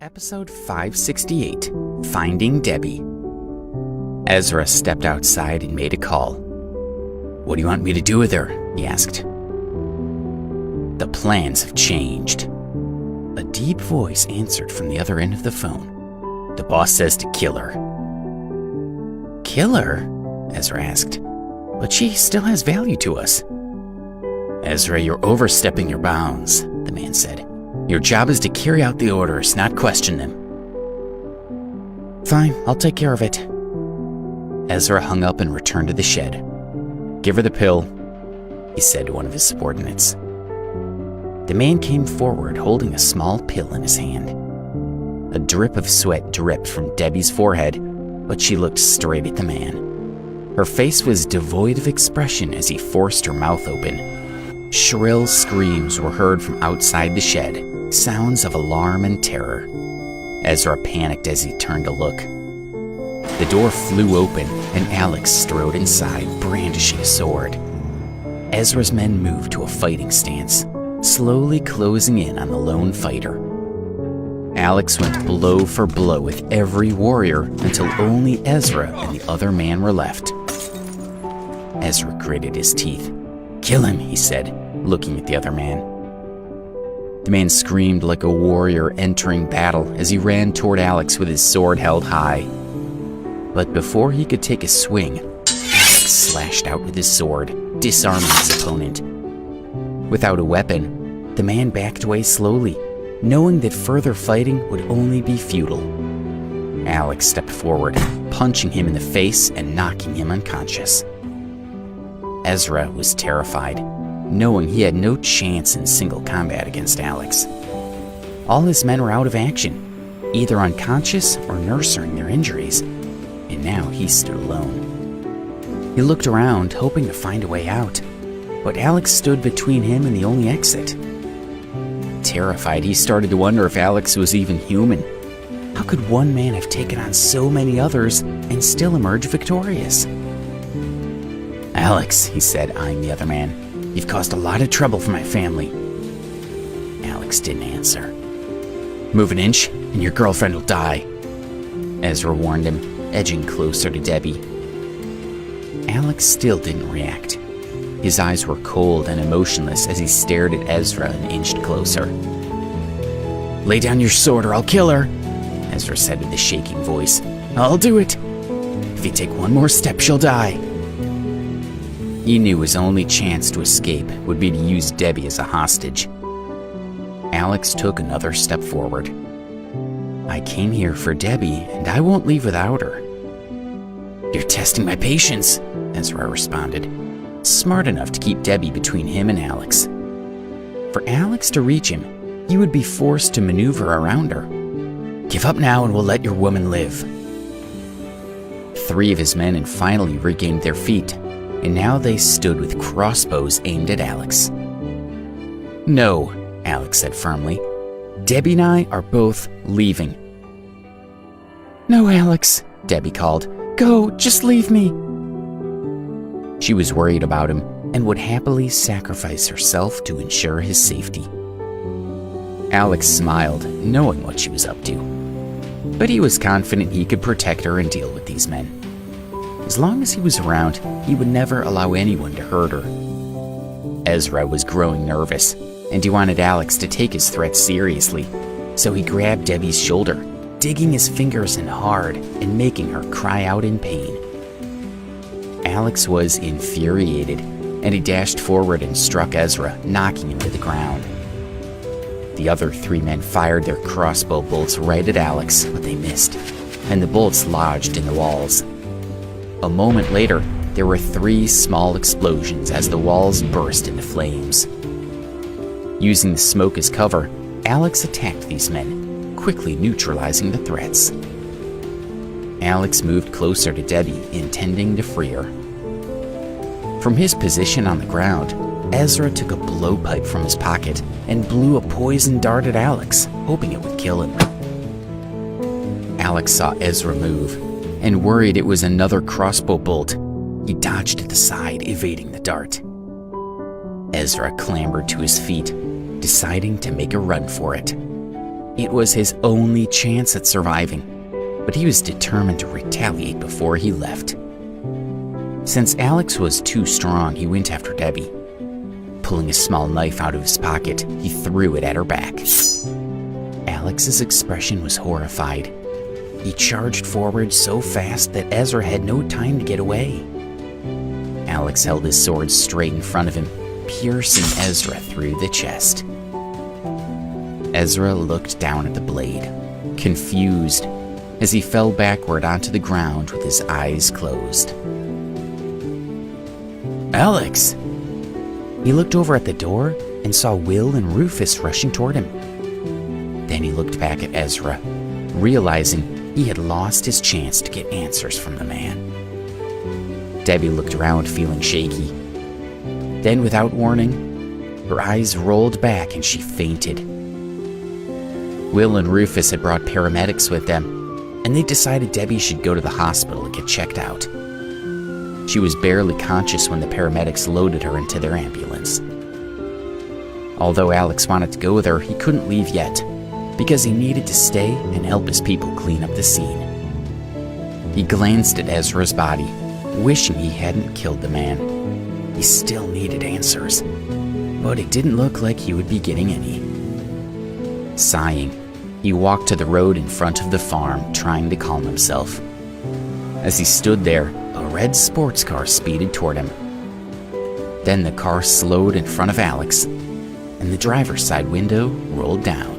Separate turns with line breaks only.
Episode 568, Finding Debbie. Ezra stepped outside and made a call. "What do you want me to do with her?" he asked. "The plans have changed." A deep voice answered from the other end of the phone. "The boss says to kill her." "Kill her?" Ezra asked. "But she still has value to us." "Ezra, you're overstepping your bounds," the man said. "Your job is to carry out the orders, not question them." "Fine, I'll take care of it." Ezra hung up and returned to the shed. "Give her the pill," he said to one of his subordinates. The man came forward holding a small pill in his hand. A drip of sweat dripped from Debbie's forehead, but she looked straight at the man. Her face was devoid of expression as he forced her mouth open. Shrill screams were heard from outside the shed, sounds of alarm and terror. Ezra panicked as he turned to look. The door flew open and Alex strode inside, brandishing a sword. Ezra's men moved to a fighting stance, slowly closing in on the lone fighter. Alex went blow for blow with every warrior until only Ezra and the other man were left. Ezra gritted his teeth. "Kill him," he said, looking at the other man. The man screamed like a warrior entering battle as he ran toward Alex with his sword held high. But before he could take a swing, Alex slashed out with his sword, disarming his opponent. Without a weapon, the man backed away slowly, knowing that further fighting would only be futile. Alex stepped forward, punching him in the face and knocking him unconscious. Ezra was terrified, knowing he had no chance in single combat against Alex. All his men were out of action, either unconscious or nursing their injuries, and now he stood alone. He looked around, hoping to find a way out, but Alex stood between him and the only exit. Terrified, he started to wonder if Alex was even human. How could one man have taken on so many others and still emerge victorious? "Alex," he said, eyeing the other man, "you've caused a lot of trouble for my family." Alex didn't answer. "Move an inch and your girlfriend will die," Ezra warned him, edging closer to Debbie. Alex still didn't react. His eyes were cold and emotionless as he stared at Ezra and inched closer. "Lay down your sword or I'll kill her," Ezra said with a shaking voice. "I'll do it. If you take one more step, she'll die." He knew his only chance to escape would be to use Debbie as a hostage. Alex took another step forward. "I came here for Debbie, and I won't leave without her." "You're testing my patience," Ezra responded, smart enough to keep Debbie between him and Alex. For Alex to reach him, he would be forced to maneuver around her. "Give up now and we'll let your woman live." 3 of his men had finally regained their feet, and now they stood with crossbows aimed at Alex. "No," Alex said firmly. "Debbie and I are both leaving." "No, Alex," Debbie called. "Go, just leave me." She was worried about him and would happily sacrifice herself to ensure his safety. Alex smiled, knowing what she was up to. But he was confident he could protect her and deal with these men. As long as he was around, he would never allow anyone to hurt her. Ezra was growing nervous, and he wanted Alex to take his threat seriously, so he grabbed Debbie's shoulder, digging his fingers in hard and making her cry out in pain. Alex was infuriated, and he dashed forward and struck Ezra, knocking him to the ground. The other 3 men fired their crossbow bolts right at Alex, but they missed, and the bullets lodged in the walls. A moment later, there were 3 small explosions as the walls burst into flames. Using the smoke as cover, Alex attacked these men, quickly neutralizing the threats. Alex moved closer to Debbie, intending to free her. From his position on the ground, Ezra took a blowpipe from his pocket and blew a poison dart at Alex, hoping it would kill him. Alex saw Ezra move, and worried it was another crossbow bolt, he dodged to the side, evading the dart. Ezra clambered to his feet, deciding to make a run for it. It was his only chance at surviving, but he was determined to retaliate before he left. Since Alex was too strong, he went after Debbie. Pulling a small knife out of his pocket, he threw it at her back. Alex's expression was horrified. He charged forward so fast that Ezra had no time to get away. Alex held his sword straight in front of him, piercing Ezra through the chest. Ezra looked down at the blade, confused, as he fell backward onto the ground with his eyes closed. Alex! He looked over at the door and saw Will and Rufus rushing toward him. Then he looked back at Ezra, realizing he had lost his chance to get answers from the man. Debbie looked around feeling shaky. Then, without warning, her eyes rolled back and she fainted. Will and Rufus had brought paramedics with them, and they decided Debbie should go to the hospital and get checked out. She was barely conscious when the paramedics loaded her into their ambulance. Although Alex wanted to go with her, he couldn't leave yet, because he needed to stay and help his people clean up the scene. He glanced at Ezra's body, wishing he hadn't killed the man. He still needed answers, but it didn't look like he would be getting any. Sighing, he walked to the road in front of the farm, trying to calm himself. As he stood there, a red sports car speeded toward him. Then the car slowed in front of Alex, and the driver's side window rolled down.